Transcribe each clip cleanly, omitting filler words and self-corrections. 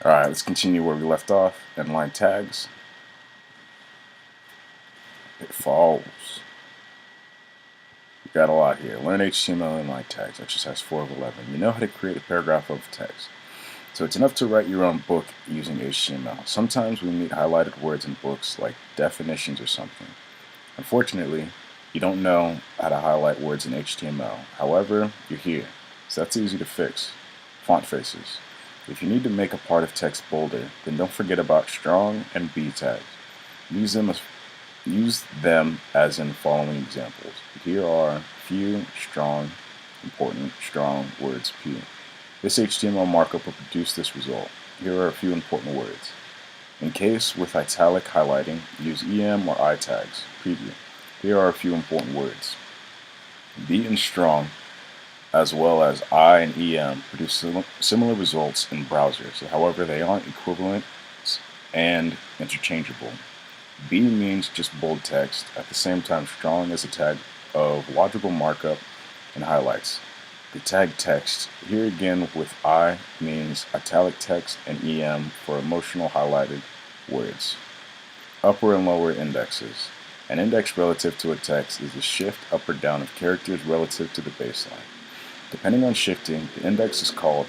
Alright, let's continue where we left off. Inline tags. It falls. We got a lot here. Learn HTML inline tags, exercise 4 of 11. You know how to create a paragraph of text. So it's enough to write your own book using HTML. Sometimes we need highlighted words in books like definitions or something. Unfortunately, you don't know how to highlight words in HTML. However, you're here. So that's easy to fix. Font faces. If you need to make a part of text bolder, then don't forget about strong and B tags. Use them as in following examples. Here are few, strong, important, strong words P. This HTML markup will produce this result. Here are a few important words. In case with italic highlighting, use EM or I tags. Preview. Here are a few important words. B and strong, as well as I and EM, produce similar results in browsers. However, they aren't equivalent and interchangeable. B means just bold text. At the same time, strong is a tag of logical markup and highlights. The tag text, here again with I, means italic text, and EM for emotional highlighted words. Upper and lower indexes. An index relative to a text is the shift up or down of characters relative to the baseline. Depending on shifting, the index is called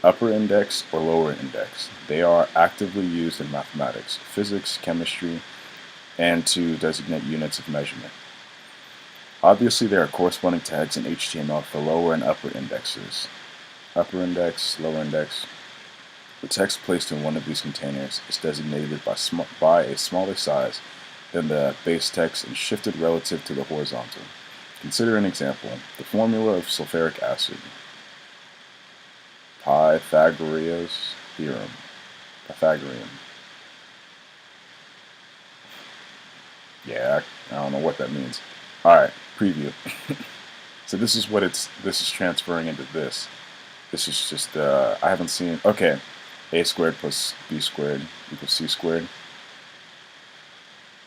upper index or lower index. They are actively used in mathematics, physics, chemistry, and to designate units of measurement. Obviously, there are corresponding tags in HTML for lower and upper indexes. Upper index, lower index. The text placed in one of these containers is designated by a smaller size than the base text and shifted relative to the horizontal. Consider an example. The formula of sulfuric acid. Pythagoras theorem. Pythagorean. Yeah, I don't know what that means. Alright, preview. So this is transferring into this. This is just, I haven't seen, okay, a squared plus b squared equals c squared.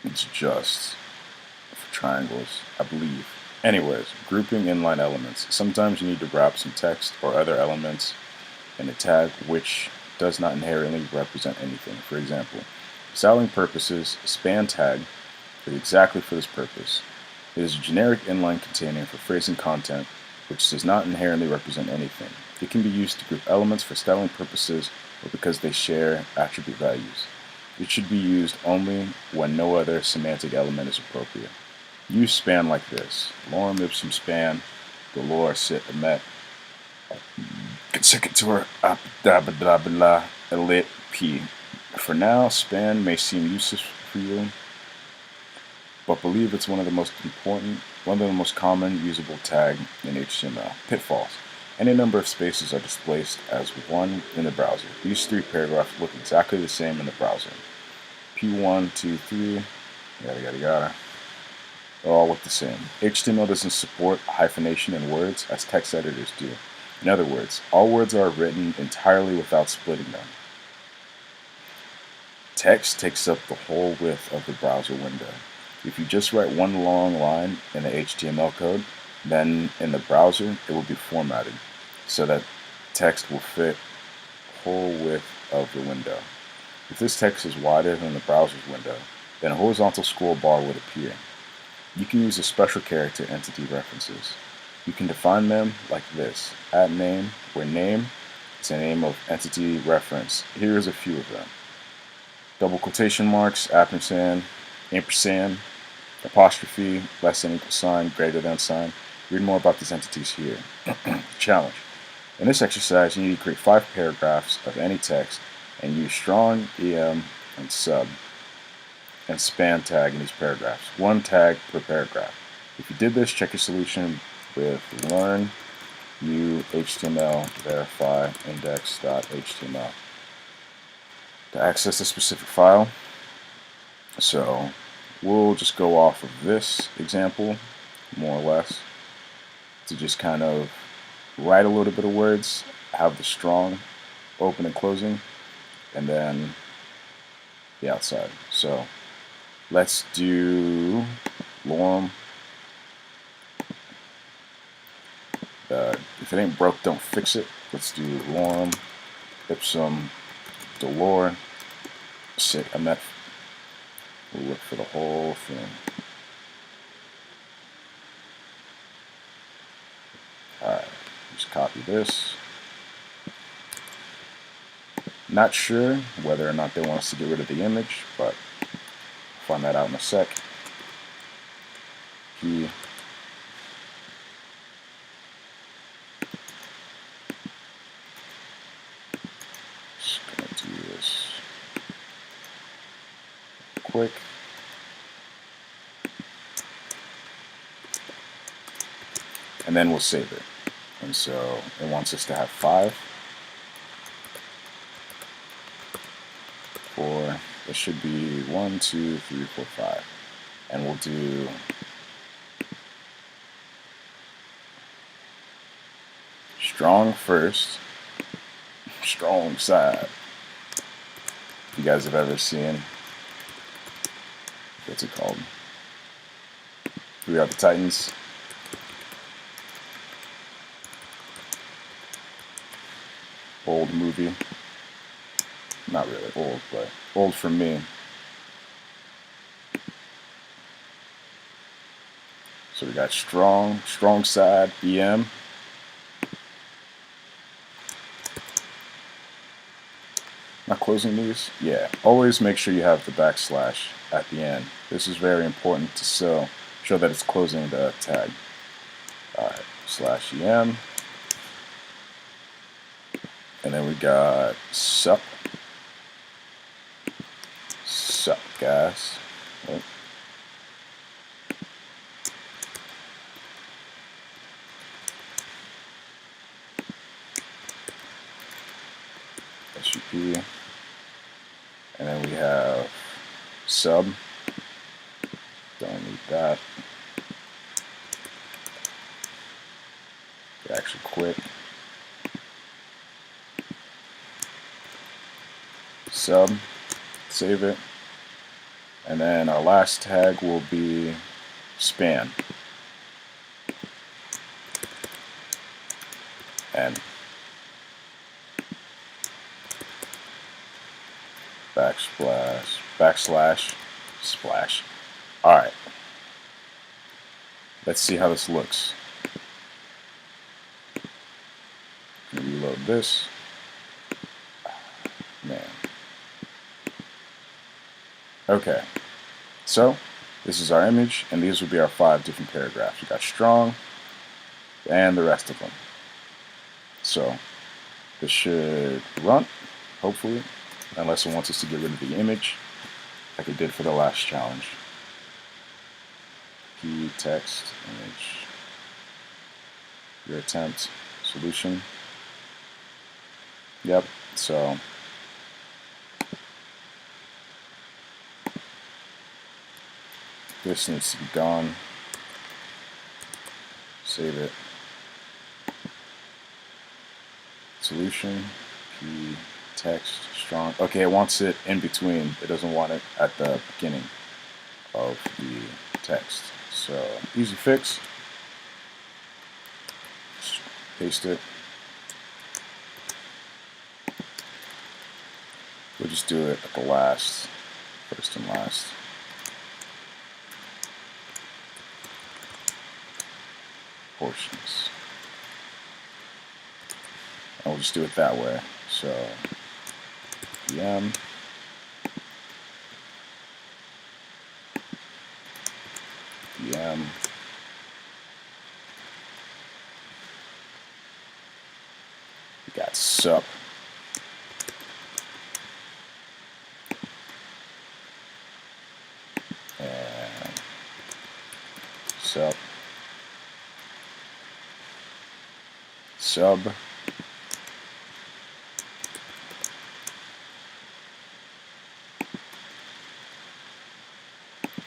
It's just for triangles, I believe. Anyways, grouping inline elements. Sometimes you need to wrap some text or other elements in a tag which does not inherently represent anything. For example, for styling purposes, span tag is exactly for this purpose. It is a generic inline container for phrasing content which does not inherently represent anything. It can be used to group elements for styling purposes or because they share attribute values. It should be used only when no other semantic element is appropriate. Use span like this. Lorem ipsum span, dolor sit emet, consecutor abdabla elit p. For now, span may seem useless for you, but believe it's one of the most common usable tag in HTML. Pitfalls. Any number of spaces are displaced as one in the browser. These three paragraphs look exactly the same in the browser. P1, 2, 3, yada yada yada. They all look the same. HTML doesn't support hyphenation in words as text editors do. In other words, all words are written entirely without splitting them. Text takes up the whole width of the browser window. If you just write one long line in the HTML code, then in the browser it will be formatted so that text will fit the whole width of the window. If this text is wider than the browser's window, then a horizontal scroll bar would appear. You can use a special character entity references. You can define them like this. @name, where name is a name of entity reference. Here's a few of them. Double quotation marks, ampersand, apostrophe, less than equal sign, greater than sign. Read more about these entities here. Challenge. In this exercise, you need to create 5 paragraphs of any text and use strong, EM, and sub, and span tag in these paragraphs. 1 tag per paragraph. If you did this, check your solution with learnyouhtml verify index.html to access a specific file. So we'll just go off of this example, more or less, to just kind of write a little bit of words, have the strong open and closing, and then the outside. So let's do lorem. If it ain't broke, don't fix it. Let's do lorem ipsum Delore, sit mf. We'll look for the whole thing. Alright, just copy this. Not sure whether or not they want us to get rid of the image, but find that out in a sec. Key. Just gonna do this quick. And then we'll save it. And so it wants us to have 5. 4. It should be 1, 2, 3, 4, 5. And we'll do strong first, strong side. You guys have ever seen, what's it called? We Are the Titans. Old movie. Not really old, but old for me. So we got strong side, EM. Not closing these? Yeah, always make sure you have the backslash at the end. This is very important to show that it's closing the tag. Alright, /EM. And then we got sup. Sup, guys. Oh. SUP. And then we have sub. Don't need that. Actually quit. Sub. Save it. And then our last tag will be span. And backslash, splash. Alright. Let's see how this looks. Reload this. Man. Okay. So, this is our image, and these would be our 5 different paragraphs. We got strong, and the rest of them. So, this should run, hopefully, unless it wants us to get rid of the image, like it did for the last challenge. Key, text, image, your attempt, solution. Yep, so this needs to be gone. Save it. Solution, key, text, strong. Okay, it wants it in between. It doesn't want it at the beginning of the text. So, easy fix. Just paste it. We'll just do it at the last, first and last. Portions. And we'll just do it that way. So, PM. PM. We got sup. And sup. Sub.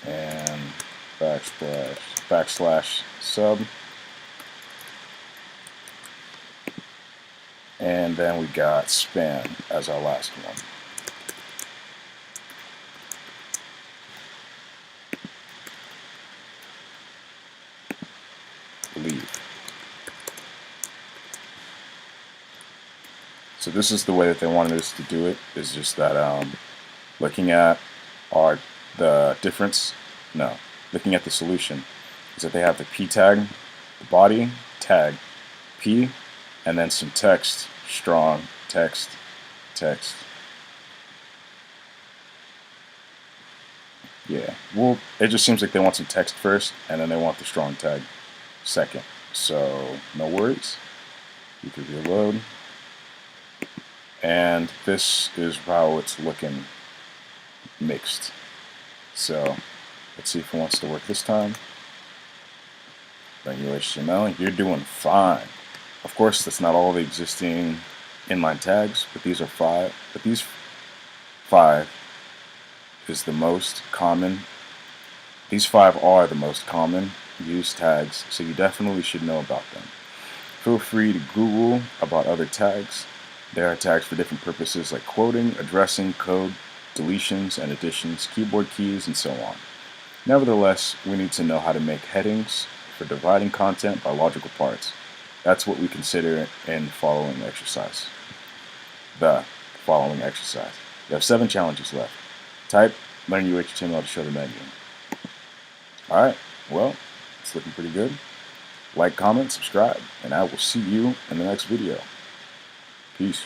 And backslash sub. And then we got span as our last one. Leave. So this is the way that they wanted us to do it, is just that looking at our the difference, no, looking at the solution, is that they have the P tag, the body tag, P, and then some text, strong, text, text. Yeah, well, it just seems like they want some text first, and then they want the strong tag second. So, no worries. You can reload. And this is how it's looking mixed. So, let's see if it wants to work this time. Learn HTML, you're doing fine. Of course, that's not all the existing inline tags, but these are 5. But these 5 is the most common. These 5 are the most common used tags, so you definitely should know about them. Feel free to Google about other tags. There are tags for different purposes like quoting, addressing, code, deletions and additions, keyboard keys, and so on. Nevertheless, we need to know how to make headings for dividing content by logical parts. That's what we consider in following exercise. The following exercise. You have 7 challenges left. Type learn HTML to show the menu. Alright, well, it's looking pretty good. Like, comment, subscribe, and I will see you in the next video. Peace.